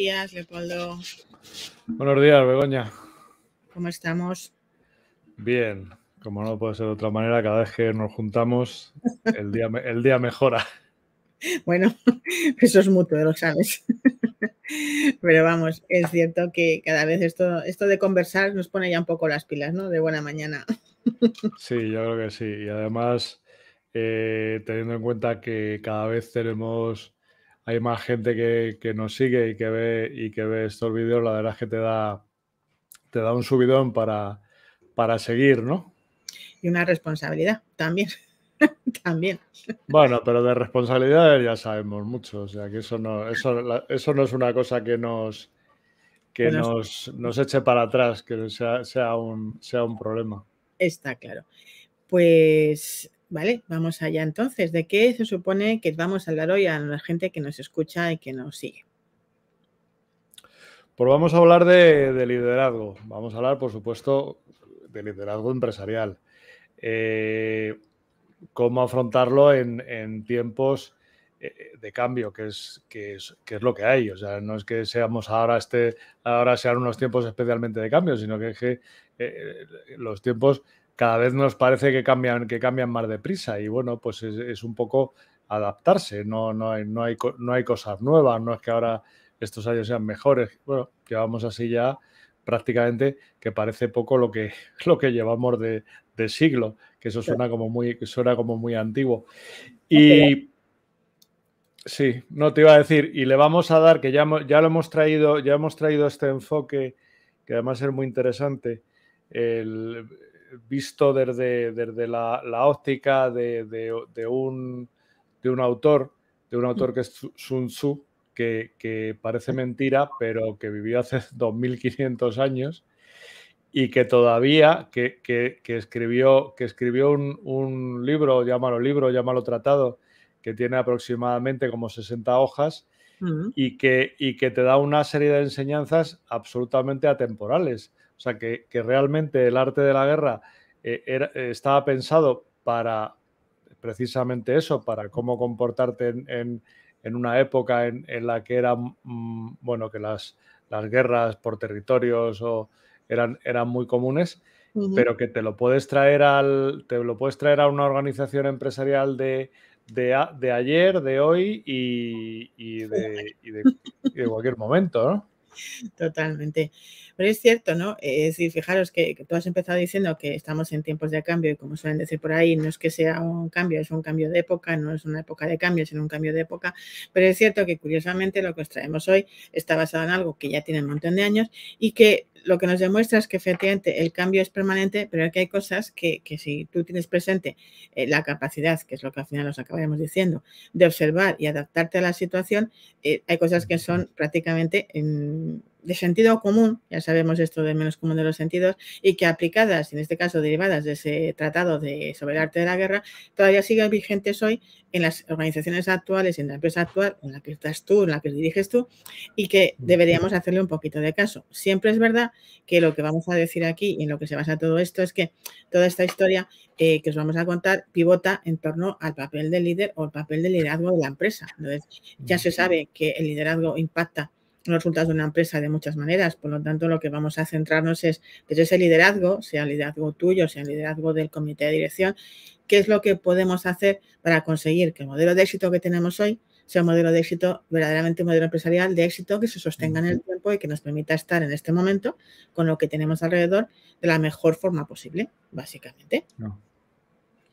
días, Leopoldo. Buenos días, Begoña. ¿Cómo estamos? Bien, como no puede ser de otra manera, cada vez que nos juntamos, el día mejora. Bueno, eso es mutuo, lo sabes. Pero vamos, es cierto que cada vez esto de conversar nos pone ya un poco las pilas, ¿no? De buena mañana. Sí, yo creo que sí. Y además, teniendo en cuenta que cada vez hay más gente que nos sigue y que ve estos vídeos, la verdad es que te da un subidón para seguir, ¿no? Y una responsabilidad también. También. Bueno, pero de responsabilidades ya sabemos mucho. O sea, que eso no es una cosa que nos eche para atrás, que sea un problema. Está claro. Pues vale, vamos allá entonces. ¿De qué se supone que vamos a hablar hoy a la gente que nos escucha y que nos sigue? Pues vamos a hablar de liderazgo. Vamos a hablar, por supuesto, de liderazgo empresarial. Cómo afrontarlo en tiempos de cambio, que es lo que hay. O sea, no es que seamos ahora sean unos tiempos especialmente de cambio, sino que los tiempos cada vez nos parece que cambian más deprisa. Y bueno, pues es un poco adaptarse. No hay cosas nuevas. No es que ahora estos años sean mejores. Bueno, llevamos así ya prácticamente que parece poco lo que llevamos de siglo, que eso suena como muy antiguo. Y sí, no te iba a decir, y le vamos a dar, que ya lo hemos traído este enfoque, que además es muy interesante, visto desde la óptica de un autor que es Sun Tzu, que parece mentira, pero que vivió hace 2500 años y que todavía escribió un libro, llámalo tratado, que tiene aproximadamente como 60 hojas y que te da una serie de enseñanzas absolutamente atemporales. O sea, que realmente el arte de la guerra estaba pensado para precisamente eso, para cómo comportarte en una época en la que bueno, que las guerras por territorios eran muy comunes, pero que te lo puedes traer a una organización empresarial de ayer, de hoy y de cualquier momento, ¿no? Totalmente. Pero es cierto, ¿no? Es decir, fijaros que tú has empezado diciendo que estamos en tiempos de cambio y como suelen decir por ahí, no es que sea un cambio, es un cambio de época, no es una época de cambio, sino un cambio de época. Pero es cierto que curiosamente lo que os traemos hoy está basado en algo que ya tiene un montón de años y que lo que nos demuestra es que efectivamente el cambio es permanente, pero que hay cosas que si tú tienes presente la capacidad, que es lo que al final nos acabaremos diciendo, de observar y adaptarte a la situación, hay cosas que son prácticamente de sentido común, ya sabemos esto del menos común de los sentidos, y que aplicadas, en este caso derivadas de ese tratado sobre el arte de la guerra, todavía siguen vigentes hoy en las organizaciones actuales, en la empresa actual, en la que estás tú, en la que diriges tú, y que deberíamos hacerle un poquito de caso. Siempre es verdad que lo que vamos a decir aquí y en lo que se basa todo esto es que toda esta historia que os vamos a contar pivota en torno al papel del líder o el papel del liderazgo de la empresa. Entonces, ya se sabe que el liderazgo impacta los resultados de una empresa de muchas maneras, por lo tanto lo que vamos a centrarnos es desde ese liderazgo, sea el liderazgo tuyo, sea el liderazgo del comité de dirección, qué es lo que podemos hacer para conseguir que el modelo de éxito que tenemos hoy sea un modelo de éxito, verdaderamente un modelo empresarial de éxito que se sostenga en el tiempo y que nos permita estar en este momento con lo que tenemos alrededor de la mejor forma posible, básicamente. No,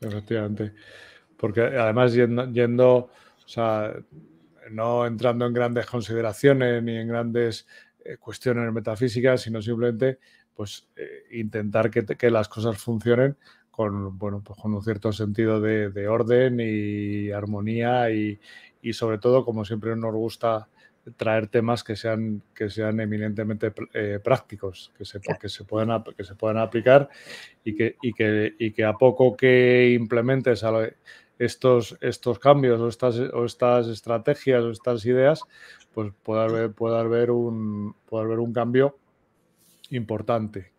efectivamente. Porque además yendo, o sea, no entrando en grandes consideraciones ni en grandes cuestiones metafísicas, sino simplemente pues intentar que las cosas funcionen con, bueno, pues con un cierto sentido de orden y armonía y sobre todo, como siempre nos gusta, traer temas que sean eminentemente prácticos, que se puedan aplicar y que a poco que implementes estos cambios o estas estrategias o estas ideas, pues puede haber un cambio importante.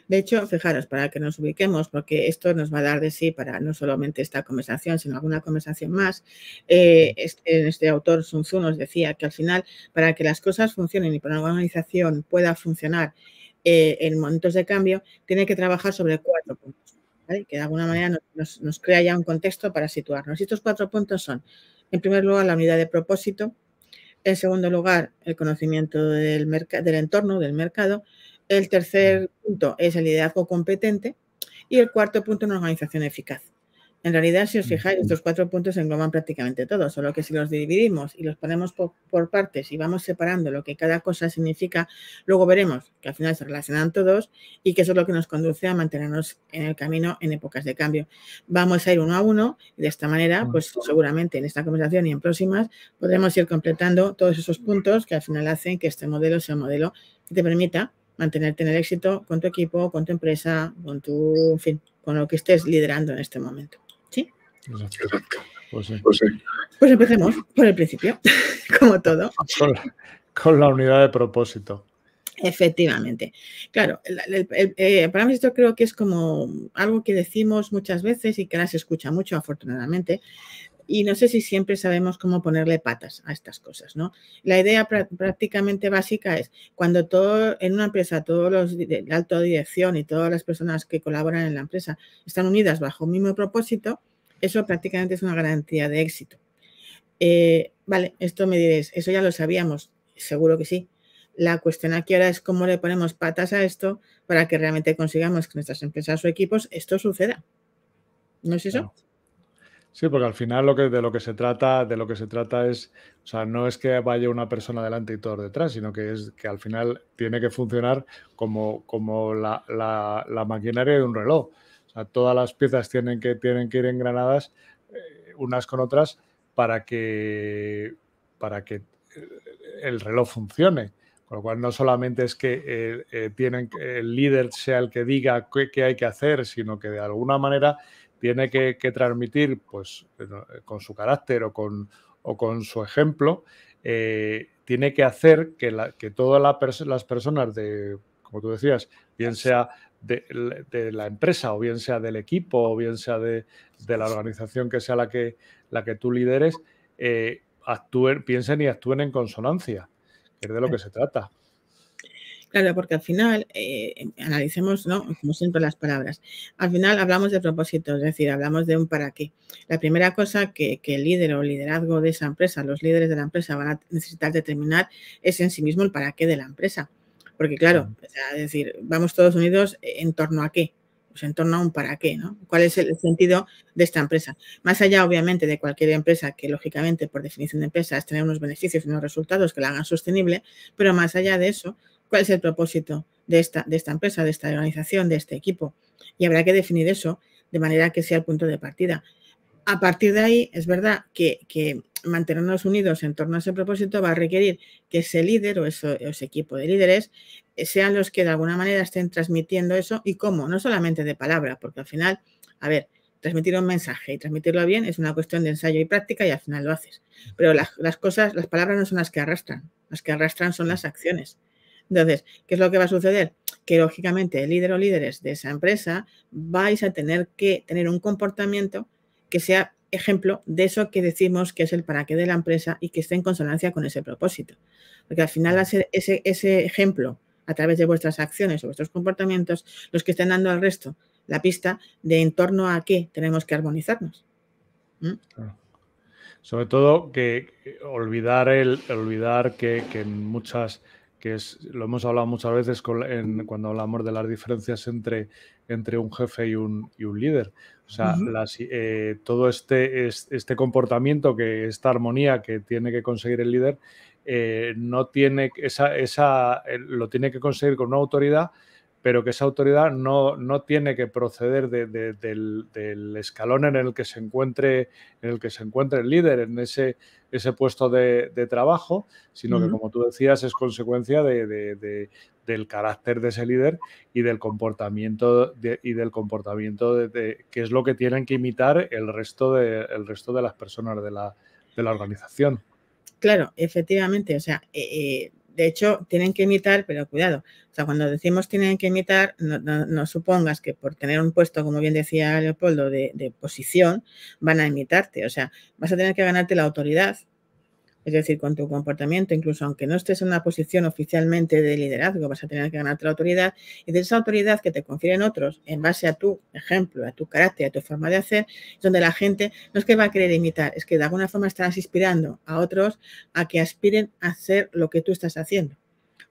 De hecho, fijaros, para que nos ubiquemos, porque esto nos va a dar de sí para no solamente esta conversación, sino alguna conversación más, este autor Sun Tzu nos decía que al final, para que las cosas funcionen y para una organización pueda funcionar en momentos de cambio, tiene que trabajar sobre 4 puntos, ¿vale? Que de alguna manera nos crea ya un contexto para situarnos. Y estos 4 puntos son, en primer lugar, la unidad de propósito. En segundo lugar, el conocimiento del entorno, del mercado. El tercer punto es el liderazgo competente. Y el cuarto punto, una organización eficaz. En realidad, si os fijáis, estos 4 puntos engloban prácticamente todo, solo que si los dividimos y los ponemos por partes y vamos separando lo que cada cosa significa, luego veremos que al final se relacionan todos y que eso es lo que nos conduce a mantenernos en el camino en épocas de cambio. Vamos a ir uno a uno y de esta manera, pues seguramente en esta conversación y en próximas podremos ir completando todos esos puntos que al final hacen que este modelo sea un modelo que te permita mantenerte en el éxito con tu equipo, con tu empresa, con tu, en fin, con lo que estés liderando en este momento. ¿Sí? Exacto. Pues sí. Pues empecemos por el principio, como todo. Con la unidad de propósito. Efectivamente. Claro, para mí esto creo que es como algo que decimos muchas veces y que ahora se escucha mucho, afortunadamente, y no sé si siempre sabemos cómo ponerle patas a estas cosas, ¿no? La idea prácticamente básica es cuando en una empresa, todos los de alta dirección y todas las personas que colaboran en la empresa están unidas bajo un mismo propósito, eso prácticamente es una garantía de éxito. Vale, esto me diréis, eso ya lo sabíamos, seguro que sí. La cuestión aquí ahora es cómo le ponemos patas a esto para que realmente consigamos que nuestras empresas o equipos esto suceda. ¿No es eso? Claro. Sí, porque al final de lo que se trata es, o sea, no es que vaya una persona delante y todos detrás, sino que es que al final tiene que funcionar como la maquinaria de un reloj. O sea, todas las piezas tienen que ir engranadas unas con otras para que el reloj funcione. Con lo cual no solamente es que el líder sea el que diga qué hay que hacer, sino que de alguna manera tiene que transmitir, pues, con su carácter o con su ejemplo, tiene que hacer que todas las personas como tú decías, bien sea de la empresa o bien sea del equipo o bien sea de la organización que sea la que tú lideres, piensen y actúen en consonancia, que es de lo que se trata. Claro, porque al final, analicemos, ¿no? Como siempre, las palabras. Al final hablamos de propósito, es decir, hablamos de un para qué. La primera cosa que el líder o liderazgo de esa empresa, los líderes de la empresa van a necesitar determinar es en sí mismo el para qué de la empresa. Porque claro, o sea, es decir, vamos todos unidos en torno a qué. Pues en torno a un para qué, ¿no? ¿Cuál es el sentido de esta empresa? Más allá, obviamente, de cualquier empresa que, lógicamente, por definición de empresa, es tener unos beneficios y unos resultados que la hagan sostenible, pero más allá de eso, ¿cuál es el propósito de esta empresa, de esta organización, de este equipo? Y habrá que definir eso de manera que sea el punto de partida. A partir de ahí, es verdad que mantenernos unidos en torno a ese propósito va a requerir que ese líder o ese equipo de líderes sean los que de alguna manera estén transmitiendo eso. ¿Y cómo? No solamente de palabra, porque al final, a ver, transmitir un mensaje y transmitirlo bien es una cuestión de ensayo y práctica y al final lo haces. Pero las palabras no son las que arrastran son las acciones. Entonces, ¿qué es lo que va a suceder? Que lógicamente el líder o líderes de esa empresa vais a tener que tener un comportamiento que sea ejemplo de eso que decimos que es el para qué de la empresa y que esté en consonancia con ese propósito. Porque al final va a ser ese ejemplo a través de vuestras acciones o vuestros comportamientos los que estén dando al resto la pista de en torno a qué tenemos que armonizarnos. Claro. Sobre todo que olvidar que en muchas, lo hemos hablado muchas veces cuando hablamos de las diferencias entre un jefe y un líder. O sea, todo este comportamiento, esta armonía que tiene que conseguir el líder, no tiene lo tiene que conseguir con una autoridad, pero que esa autoridad no tiene que proceder del escalón en el que se encuentre el líder en ese puesto de trabajo, sino que, como tú decías, es consecuencia del carácter de ese líder y del comportamiento que es lo que tienen que imitar el resto de las personas de la organización. Claro, efectivamente, o sea, de hecho, tienen que imitar, pero cuidado. O sea, cuando decimos tienen que imitar, no supongas que por tener un puesto, como bien decía Leopoldo, de posición, van a imitarte. O sea, vas a tener que ganarte la autoridad. Es decir, con tu comportamiento, incluso aunque no estés en una posición oficialmente de liderazgo, vas a tener que ganarte la autoridad, y de esa autoridad que te confieren otros en base a tu ejemplo, a tu carácter, a tu forma de hacer, es donde la gente no es que va a querer imitar, es que de alguna forma estarás inspirando a otros a que aspiren a hacer lo que tú estás haciendo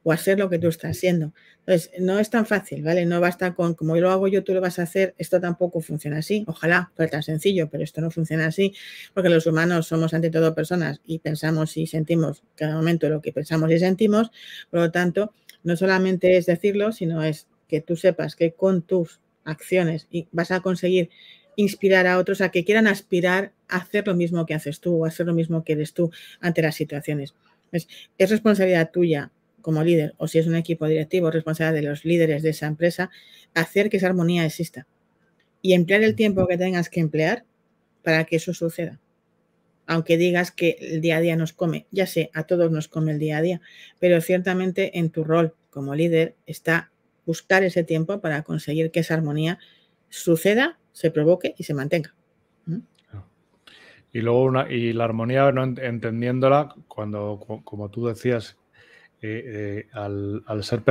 o hacer lo que tú estás haciendo. Entonces, no es tan fácil, ¿vale? No basta con, como lo hago yo, tú lo vas a hacer, esto tampoco funciona así. Ojalá fuera tan sencillo, pero esto no funciona así, porque los humanos somos ante todo personas y pensamos y sentimos cada momento lo que pensamos y sentimos. Por lo tanto, no solamente es decirlo, sino es que tú sepas que con tus acciones vas a conseguir inspirar a otros a que quieran aspirar a hacer lo mismo que haces tú o a hacer lo mismo que eres tú ante las situaciones. Es responsabilidad tuya como líder, o si es un equipo directivo, responsabilidad de los líderes de esa empresa, hacer que esa armonía exista y emplear el tiempo que tengas que emplear para que eso suceda. Aunque digas que el día a día nos come, ya sé, a todos nos come el día a día, pero ciertamente en tu rol como líder está buscar ese tiempo para conseguir que esa armonía suceda, se provoque y se mantenga. Y luego la armonía, ¿no? Entendiéndola, como tú decías, al ser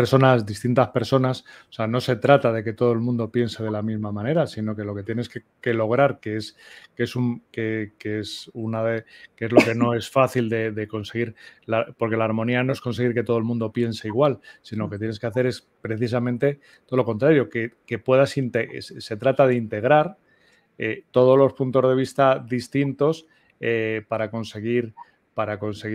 distintas personas, o sea, no se trata de que todo el mundo piense de la misma manera, sino que lo que tienes que lograr, que es lo que no es fácil de conseguir, porque la armonía no es conseguir que todo el mundo piense igual, sino que tienes que hacer es precisamente todo lo contrario, que se trata de integrar todos los puntos de vista distintos para conseguir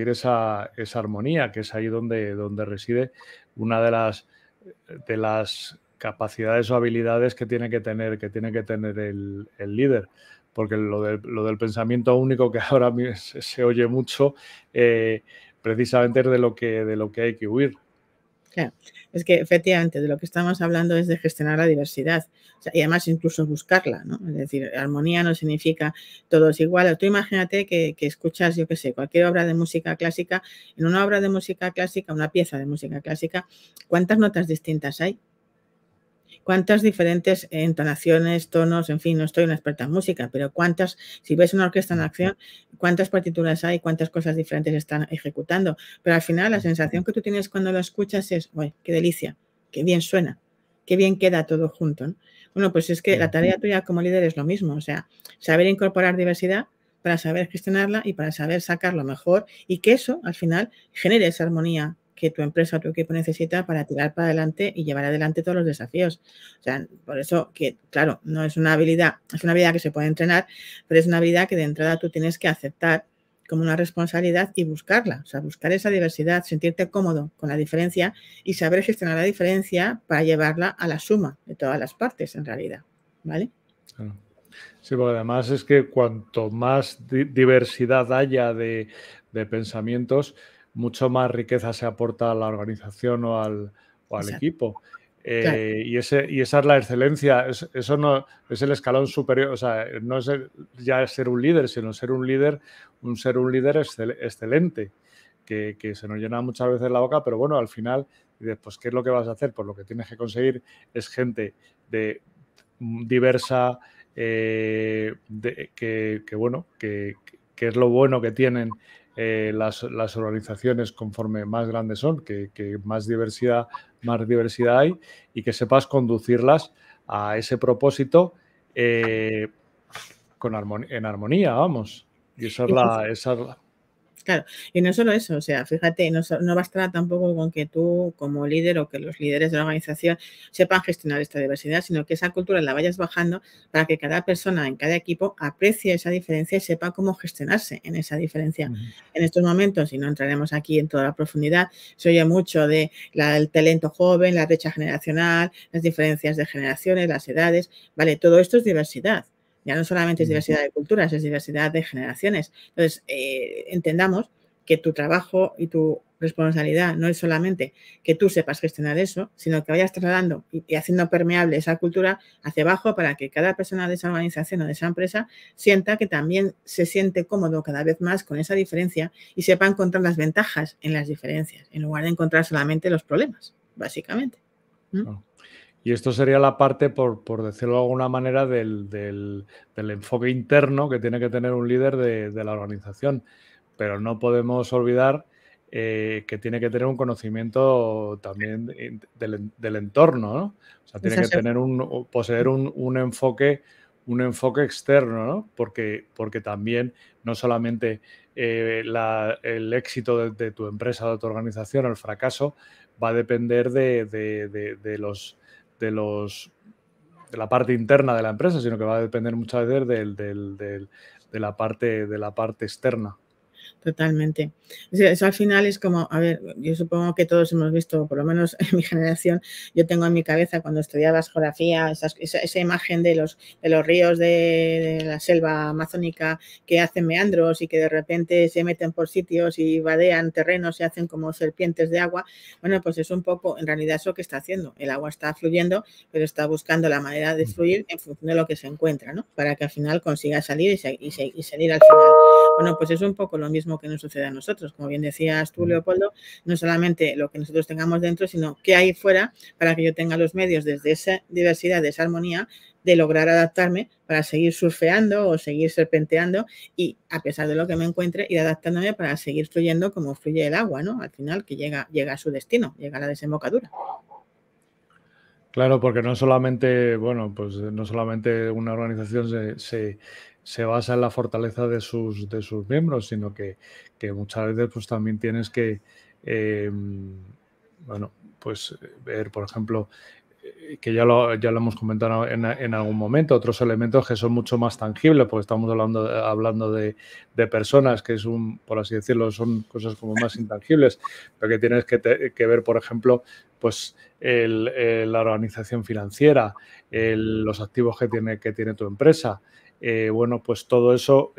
esa armonía, que es ahí donde reside una de las capacidades o habilidades que tiene que tener el líder. Porque lo del pensamiento único, que ahora se oye mucho, precisamente es de lo que hay que huir. Claro, es que efectivamente de lo que estamos hablando es de gestionar la diversidad, o sea, y además incluso buscarla, ¿no? Es decir, armonía no significa todos iguales. Tú imagínate que escuchas, yo qué sé, cualquier obra de música clásica. En una obra de música clásica, una pieza de música clásica, ¿cuántas notas distintas hay? ¿Cuántas diferentes entonaciones, tonos? En fin, no estoy una experta en música, pero cuántas, si ves una orquesta en acción, cuántas partituras hay, cuántas cosas diferentes están ejecutando. Pero al final la sensación que tú tienes cuando lo escuchas es, ¡uy, qué delicia! ¡Qué bien suena! ¡Qué bien queda todo junto! ¿No? Bueno, pues es que la tarea tuya como líder es lo mismo, o sea, saber incorporar diversidad para saber gestionarla y para saber sacar lo mejor y que eso al final genere esa armonía que tu empresa o tu equipo necesita para tirar para adelante y llevar adelante todos los desafíos. O sea, por eso que, claro, no es una habilidad, es una habilidad que se puede entrenar, pero es una habilidad que de entrada tú tienes que aceptar como una responsabilidad y buscarla. O sea, buscar esa diversidad, sentirte cómodo con la diferencia y saber gestionar la diferencia para llevarla a la suma de todas las partes, en realidad. ¿Vale? Claro. Sí, porque además es que cuanto más diversidad haya de pensamientos, mucho más riqueza se aporta a la organización o al equipo. Claro. Y esa es la excelencia. Eso no es el escalón superior. O sea, no es ya ser un líder, sino ser un líder excelente, que se nos llena muchas veces la boca, pero bueno, al final, pues, ¿qué es lo que vas a hacer? Pues lo que tienes que conseguir es gente diversa, que es lo bueno que tienen las organizaciones conforme más grandes son, que más diversidad hay, y que sepas conducirlas a ese propósito en armonía, vamos. Y esa es la Claro, y no solo eso, o sea, fíjate, no bastará tampoco con que tú como líder o que los líderes de la organización sepan gestionar esta diversidad, sino que esa cultura la vayas bajando para que cada persona en cada equipo aprecie esa diferencia y sepa cómo gestionarse en esa diferencia. En estos momentos, y no entraremos aquí en toda la profundidad, se oye mucho de el talento joven, la brecha generacional, las diferencias de generaciones, las edades, vale, todo esto es diversidad. Ya no solamente es diversidad de culturas, es diversidad de generaciones. Entonces, entendamos que tu trabajo y tu responsabilidad no es solamente que tú sepas gestionar eso, sino que vayas trasladando y haciendo permeable esa cultura hacia abajo para que cada persona de esa organización o de esa empresa sienta que también se siente cómodo cada vez más con esa diferencia y sepa encontrar las ventajas en las diferencias, en lugar de encontrar solamente los problemas, básicamente. Claro. Y esto sería la parte, por decirlo de alguna manera, del enfoque interno que tiene que tener un líder de la organización. Pero no podemos olvidar que tiene que tener un conocimiento también del entorno, ¿no? O sea, tiene Esa que se- poseer un enfoque externo, ¿no? Porque también no solamente el éxito de tu empresa o de tu organización o el fracaso va a depender de la parte interna de la empresa, sino que va a depender muchas veces de la parte externa. Totalmente. O sea, eso al final es como, a ver, yo supongo que todos hemos visto, por lo menos en mi generación, yo tengo en mi cabeza cuando estudiabas geografía esa imagen de los ríos de la selva amazónica que hacen meandros y que de repente se meten por sitios y vadean terrenos y hacen como serpientes de agua. Bueno, pues es un poco, en realidad, eso que está haciendo. El agua está fluyendo, pero está buscando la manera de fluir en función de lo que se encuentra, ¿no? Para que al final consiga salir y salir al final. Bueno, pues es un poco lo mismo que nos sucede a nosotros. Como bien decías tú, Leopoldo, no solamente lo que nosotros tengamos dentro, sino qué hay fuera para que yo tenga los medios desde esa diversidad, de esa armonía, de lograr adaptarme para seguir surfeando o seguir serpenteando y, a pesar de lo que me encuentre, ir adaptándome para seguir fluyendo como fluye el agua, ¿no? Al final, que llega a su destino, llega a la desembocadura. Claro, porque no solamente, bueno, pues no solamente una organización se basa en la fortaleza de sus miembros, sino que muchas veces pues también tienes que, bueno, pues ver, por ejemplo, que ya lo hemos comentado en algún momento, otros elementos que son mucho más tangibles, porque estamos hablando de personas que por así decirlo, son cosas como más intangibles, pero que tienes que ver, por ejemplo, pues la organización financiera, los activos que tiene tu empresa. Bueno, pues todo eso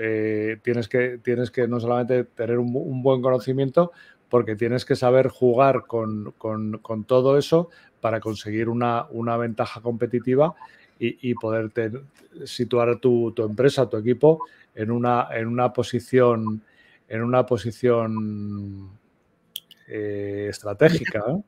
tienes que no solamente tener un buen conocimiento, porque tienes que saber jugar con todo eso para conseguir una ventaja competitiva y poder situar tu empresa, tu equipo en una posición estratégica, ¿no?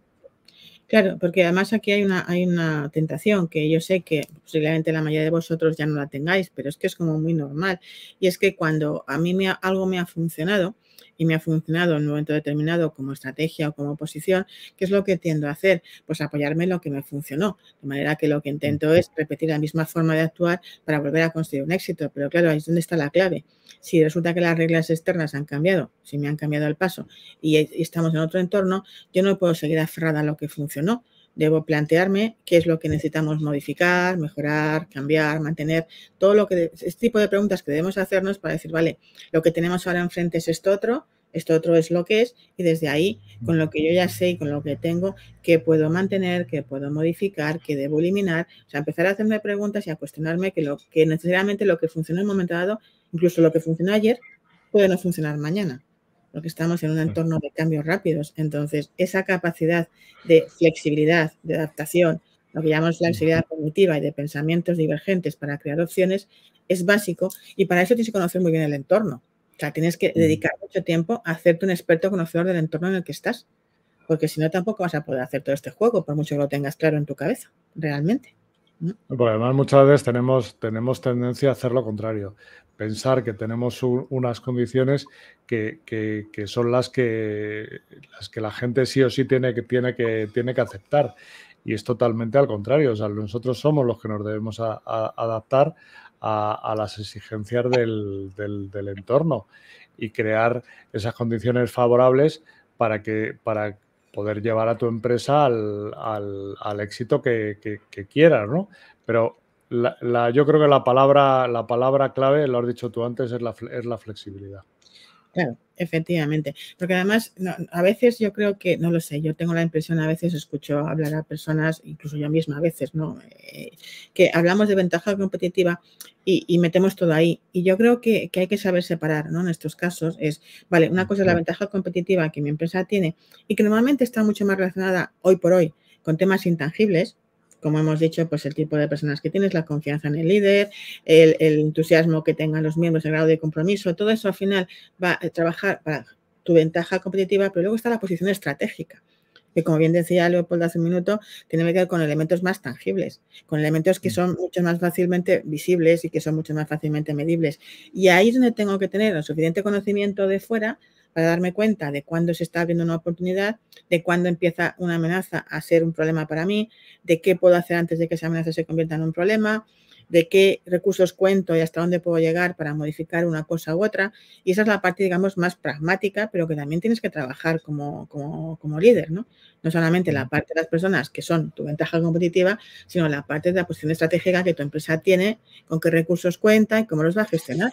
Claro, porque además aquí hay una tentación que yo sé que posiblemente la mayoría de vosotros ya no la tengáis, pero es que es como muy normal. Y es que cuando a mí algo me ha funcionado y me ha funcionado en un momento determinado como estrategia o como posición, ¿qué es lo que tiendo a hacer? Pues apoyarme en lo que me funcionó. De manera que lo que intento es repetir la misma forma de actuar para volver a conseguir un éxito. Pero claro, ahí es donde está la clave. Si resulta que las reglas externas han cambiado, si me han cambiado el paso y estamos en otro entorno, yo no puedo seguir aferrada a lo que funcionó. Debo plantearme qué es lo que necesitamos modificar, mejorar, cambiar, mantener, todo este tipo de preguntas que debemos hacernos para decir, vale, lo que tenemos ahora enfrente es esto otro es lo que es, y desde ahí, con lo que yo ya sé y con lo que tengo, qué puedo mantener, qué puedo modificar, qué debo eliminar, o sea, empezar a hacerme preguntas y a cuestionarme que necesariamente lo que funcionó en un momento dado, incluso lo que funcionó ayer, puede no funcionar mañana, porque estamos en un entorno de cambios rápidos. Entonces, esa capacidad de flexibilidad, de adaptación, lo que llamamos flexibilidad cognitiva y de pensamientos divergentes para crear opciones, es básico y para eso tienes que conocer muy bien el entorno. O sea, tienes que dedicar mucho tiempo a hacerte un experto conocedor del entorno en el que estás, porque si no tampoco vas a poder hacer todo este juego, por mucho que lo tengas claro en tu cabeza, realmente. Porque además muchas veces tenemos tendencia a hacer lo contrario, pensar que tenemos unas condiciones que son las que la gente sí o sí tiene que aceptar, y es totalmente al contrario. O sea, nosotros somos los que nos debemos adaptar a las exigencias del entorno y crear esas condiciones favorables para poder llevar a tu empresa al éxito que quieras, ¿no? Pero yo creo que la palabra clave, lo has dicho tú antes, es la flexibilidad. Claro, efectivamente. Porque además, a veces yo creo que, no lo sé, yo tengo la impresión, a veces escucho hablar a personas, incluso yo misma a veces, ¿no? Que hablamos de ventaja competitiva y metemos todo ahí. Y yo creo que hay que saber separar, ¿no? En estos casos es, vale, una cosa es la ventaja competitiva que mi empresa tiene y que normalmente está mucho más relacionada hoy por hoy con temas intangibles, como hemos dicho, pues el tipo de personas que tienes, la confianza en el líder, el entusiasmo que tengan los miembros, el grado de compromiso, todo eso al final va a trabajar para tu ventaja competitiva, pero luego está la posición estratégica, que como bien decía Leopoldo hace un minuto, tiene que ver con elementos más tangibles, con elementos que son mucho más fácilmente visibles y que son mucho más fácilmente medibles. Y ahí es donde tengo que tener el suficiente conocimiento de fuera para darme cuenta de cuándo se está abriendo una oportunidad, de cuándo empieza una amenaza a ser un problema para mí, de qué puedo hacer antes de que esa amenaza se convierta en un problema, de qué recursos cuento y hasta dónde puedo llegar para modificar una cosa u otra. Y esa es la parte, digamos, más pragmática, pero que también tienes que trabajar como líder, ¿no? No solamente la parte de las personas que son tu ventaja competitiva, sino la parte de la posición estratégica que tu empresa tiene, con qué recursos cuenta y cómo los va a gestionar.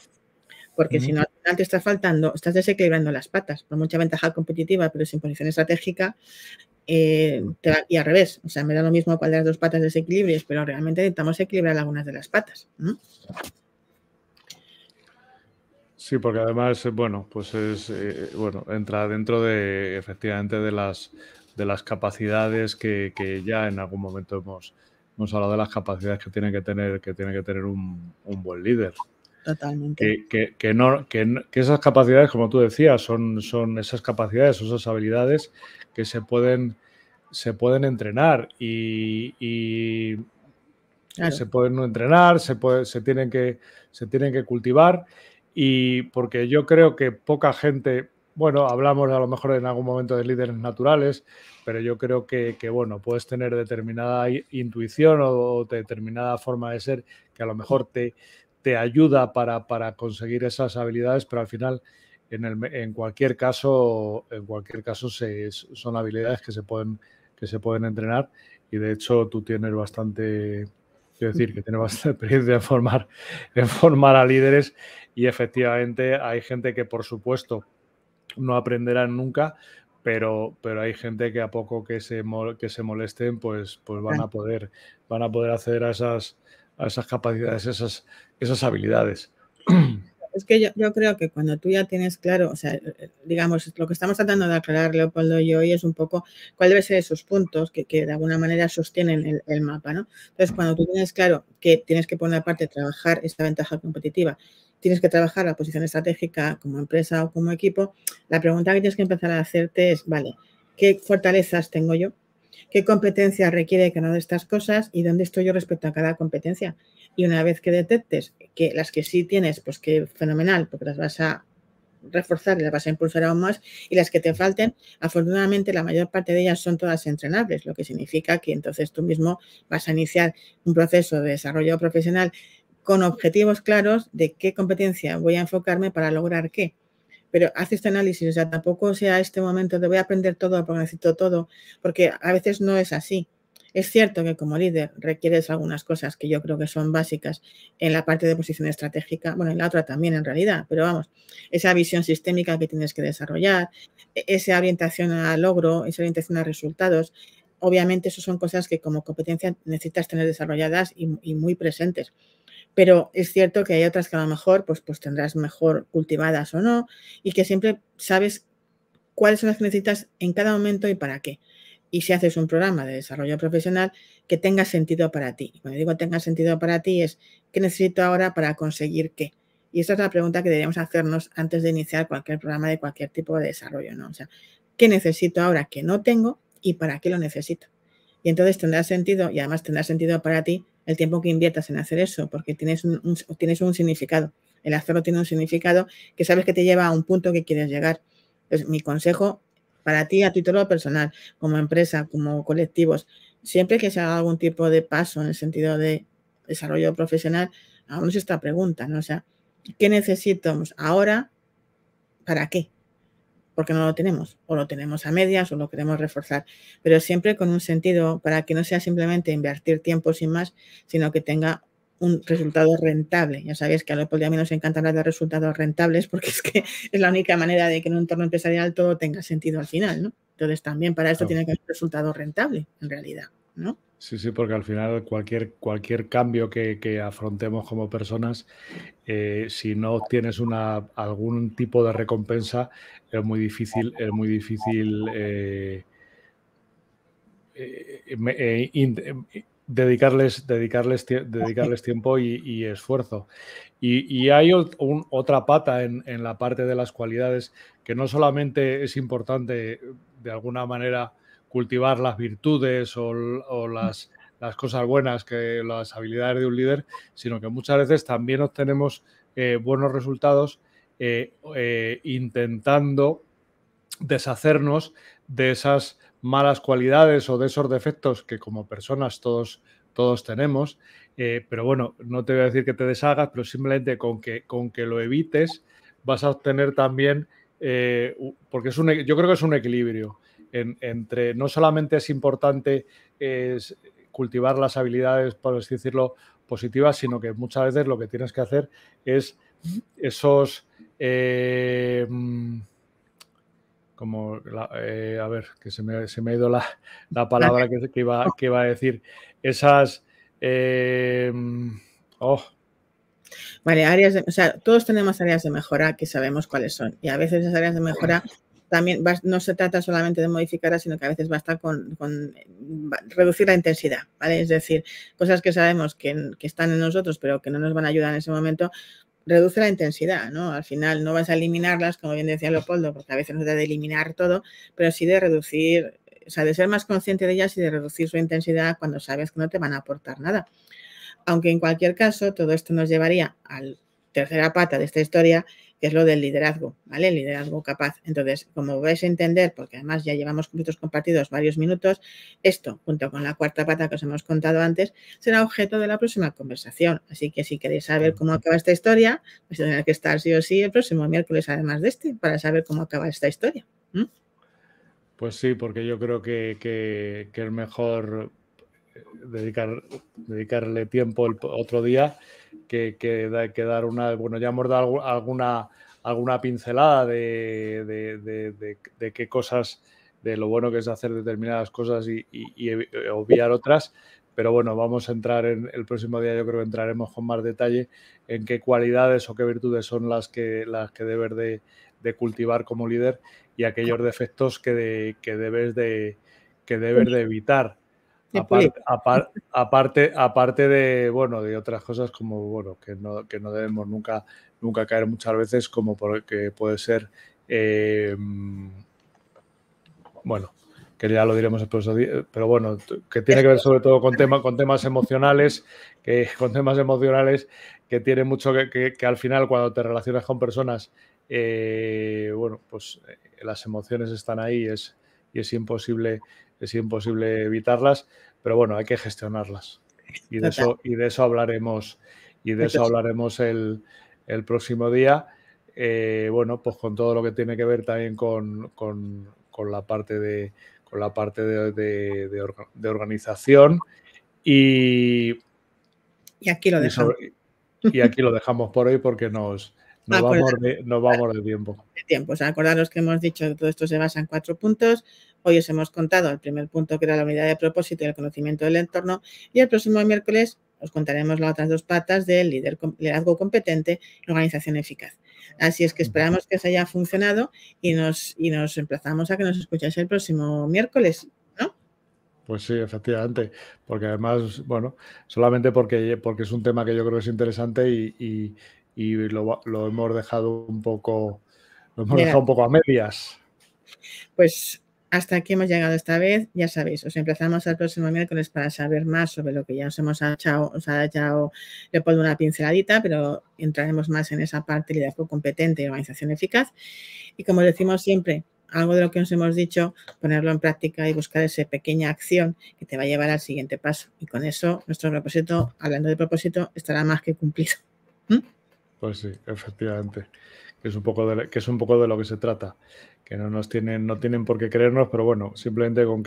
Porque si no, al final te está faltando, estás desequilibrando las patas, con mucha ventaja competitiva, pero sin posición estratégica, y al revés. O sea, me da lo mismo cuál de las dos patas desequilibrios, pero realmente necesitamos equilibrar algunas de las patas, ¿no? Sí, porque además, bueno, pues es, bueno, entra dentro de, efectivamente, de las capacidades que ya en algún momento hemos hablado de las capacidades que tiene que tener un buen líder. Totalmente. Que esas capacidades, como tú decías, son esas capacidades, esas habilidades que se pueden entrenar y Claro. se pueden entrenar, se tienen que cultivar, y porque yo creo que poca gente, bueno, hablamos a lo mejor en algún momento de líderes naturales, pero yo creo que bueno, puedes tener determinada intuición o determinada forma de ser que a lo mejor te ayuda para conseguir esas habilidades, pero al final en cualquier caso son habilidades que se pueden entrenar, y de hecho tú tienes bastante, quiero decir, que tienes bastante experiencia en formar a líderes, y efectivamente hay gente que por supuesto no aprenderán nunca, pero hay gente que a poco que se molesten, pues van a poder acceder a esas capacidades, esas habilidades. Es que yo creo que cuando tú ya tienes claro, o sea, digamos, lo que estamos tratando de aclarar, Leopoldo y yo, hoy es un poco cuál debe ser esos puntos que de alguna manera sostienen el mapa, ¿no? Entonces, cuando tú tienes claro que tienes que poner aparte trabajar esta ventaja competitiva, tienes que trabajar la posición estratégica como empresa o como equipo, la pregunta que tienes que empezar a hacerte es, vale, ¿qué fortalezas tengo yo? ¿Qué competencia requiere cada una de estas cosas y dónde estoy yo respecto a cada competencia? Y una vez que detectes que las que sí tienes, pues que fenomenal, porque las vas a reforzar y las vas a impulsar aún más, y las que te falten, afortunadamente la mayor parte de ellas son todas entrenables, lo que significa que entonces tú mismo vas a iniciar un proceso de desarrollo profesional con objetivos claros de qué competencia voy a enfocarme para lograr qué. Pero haz este análisis, o sea, tampoco sea este momento de voy a aprender todo porque necesito todo, porque a veces no es así. Es cierto que como líder requieres algunas cosas que yo creo que son básicas en la parte de posición estratégica, bueno, en la otra también en realidad, pero vamos, esa visión sistémica que tienes que desarrollar, esa orientación al logro, esa orientación a resultados, obviamente eso son cosas que como competencia necesitas tener desarrolladas y muy presentes. Pero es cierto que hay otras que a lo mejor pues tendrás mejor cultivadas o no, y que siempre sabes cuáles son las que necesitas en cada momento y para qué. Y si haces un programa de desarrollo profesional que tenga sentido para ti. Y cuando digo tenga sentido para ti es ¿qué necesito ahora para conseguir qué? Y esa es la pregunta que deberíamos hacernos antes de iniciar cualquier programa de cualquier tipo de desarrollo, ¿no? O sea, ¿qué necesito ahora que no tengo y para qué lo necesito? Y entonces tendrá sentido, y además tendrá sentido para ti el tiempo que inviertas en hacer eso, porque tienes un significado. El hacerlo tiene un significado que sabes que te lleva a un punto que quieres llegar. Entonces, mi consejo para ti a título personal, como empresa, como colectivos, siempre que se haga algún tipo de paso en el sentido de desarrollo profesional, hagamos esta pregunta, ¿no? O sea, ¿qué necesitamos ahora? ¿Para qué? Porque no lo tenemos, o lo tenemos a medias o lo queremos reforzar, pero siempre con un sentido para que no sea simplemente invertir tiempo sin más, sino que tenga un resultado rentable. Ya sabéis que a Leopoldo y a mí nos encanta hablar de resultados rentables porque es que es la única manera de que en un entorno empresarial todo tenga sentido al final, ¿no? Entonces también para esto tiene que haber un resultado rentable en realidad, ¿no? Sí, sí, porque al final cualquier cambio que afrontemos como personas, si no tienes algún tipo de recompensa, es muy difícil dedicarles tiempo y esfuerzo. Y hay otra pata en la parte de las cualidades, que no solamente es importante de alguna manera cultivar las virtudes o las cosas buenas, que las habilidades de un líder, sino que muchas veces también obtenemos buenos resultados intentando deshacernos de esas malas cualidades o de esos defectos que como personas todos tenemos, pero bueno, no te voy a decir que te deshagas, pero simplemente con que lo evites vas a obtener también, porque yo creo que es un equilibrio entre, no solamente es importante cultivar las habilidades, por así decirlo, positivas, sino que muchas veces lo que tienes que hacer es esos a ver, que se me ha ido la palabra que iba a decir. Esas... Vale, o sea, todos tenemos áreas de mejora que sabemos cuáles son. Y a veces esas áreas de mejora también no se trata solamente de modificarlas, sino que a veces basta con reducir la intensidad, ¿vale? Es decir, cosas que sabemos que están en nosotros, pero que no nos van a ayudar en ese momento, reduce la intensidad, ¿no? Al final no vas a eliminarlas, como bien decía Leopoldo, porque a veces no se debe eliminar todo, pero sí de reducir, o sea, de ser más consciente de ellas y de reducir su intensidad cuando sabes que no te van a aportar nada. Aunque en cualquier caso, todo esto nos llevaría a la tercera pata de esta historia, que es lo del liderazgo, ¿vale? El liderazgo capaz. Entonces, como vais a entender, porque además ya llevamos juntos compartidos varios minutos, esto, junto con la cuarta pata que os hemos contado antes, será objeto de la próxima conversación. Así que si queréis saber cómo acaba esta historia, vais a tener que estar sí o sí el próximo miércoles, además de este, para saber cómo acaba esta historia. Pues sí, porque yo creo que es mejor dedicarle tiempo el otro día que dar una... Bueno, ya hemos dado alguna pincelada de qué cosas, de lo bueno que es hacer determinadas cosas y obviar otras, pero bueno, vamos a entrar el próximo día, yo creo que entraremos con más detalle en qué cualidades o qué virtudes son las que debes de cultivar como líder y aquellos defectos que debes de evitar. Aparte de, bueno, de otras cosas como, bueno, que no debemos nunca caer muchas veces, como porque puede ser, bueno, que ya lo diremos el próximo día, pero bueno, que tiene que ver sobre todo con temas emocionales, que tiene mucho que al final cuando te relacionas con personas, bueno, pues las emociones están ahí y es imposible evitarlas, pero bueno, hay que gestionarlas. Y de eso hablaremos el próximo día. Bueno, pues con todo lo que tiene que ver también con la parte de organización y aquí lo dejamos. Y aquí lo dejamos por hoy porque nos vamos de tiempo. O sea, acordaros que hemos dicho que todo esto se basa en 4 puntos. Hoy os hemos contado el primer punto, que era la unidad de propósito y el conocimiento del entorno, y el próximo miércoles os contaremos las otras 2 patas del liderazgo competente y organización eficaz. Así es que esperamos que os haya funcionado y nos emplazamos a que nos escucháis el próximo miércoles, ¿no? Pues sí, efectivamente, porque además, bueno, solamente porque es un tema que yo creo que es interesante y lo hemos dejado un poco a medias. Pues hasta aquí hemos llegado esta vez. Ya sabéis, os emplazamos al próximo miércoles para saber más sobre lo que ya os ha echado Leopoldo una pinceladita, pero entraremos más en esa parte de liderazgo competente y organización eficaz. Y como decimos siempre, algo de lo que os hemos dicho, ponerlo en práctica y buscar esa pequeña acción que te va a llevar al siguiente paso. Y con eso, nuestro propósito, hablando de propósito, estará más que cumplido. Pues sí, efectivamente. que es un poco de lo que se trata, que no tienen por qué creernos, pero bueno, simplemente con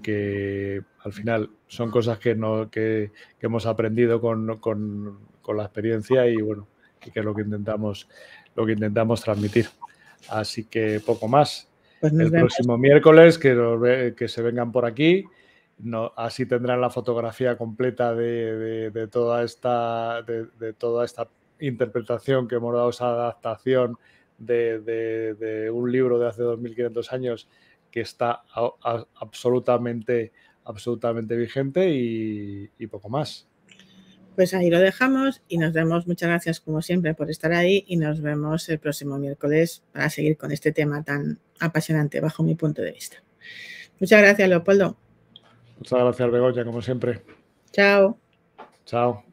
que al final son cosas que hemos aprendido con la experiencia y bueno, y que es lo que intentamos transmitir. Así que poco más. Pues nos El vemos. próximo miércoles que se vengan por aquí. Así tendrán la fotografía completa de toda esta interpretación que hemos dado, esa adaptación de un libro de hace 2500 años que está absolutamente vigente y poco más. Pues ahí lo dejamos y nos vemos. Muchas gracias como siempre por estar ahí y nos vemos el próximo miércoles para seguir con este tema tan apasionante bajo mi punto de vista. Muchas gracias, Leopoldo. Muchas gracias, Begoña, como siempre. Chao. Chao.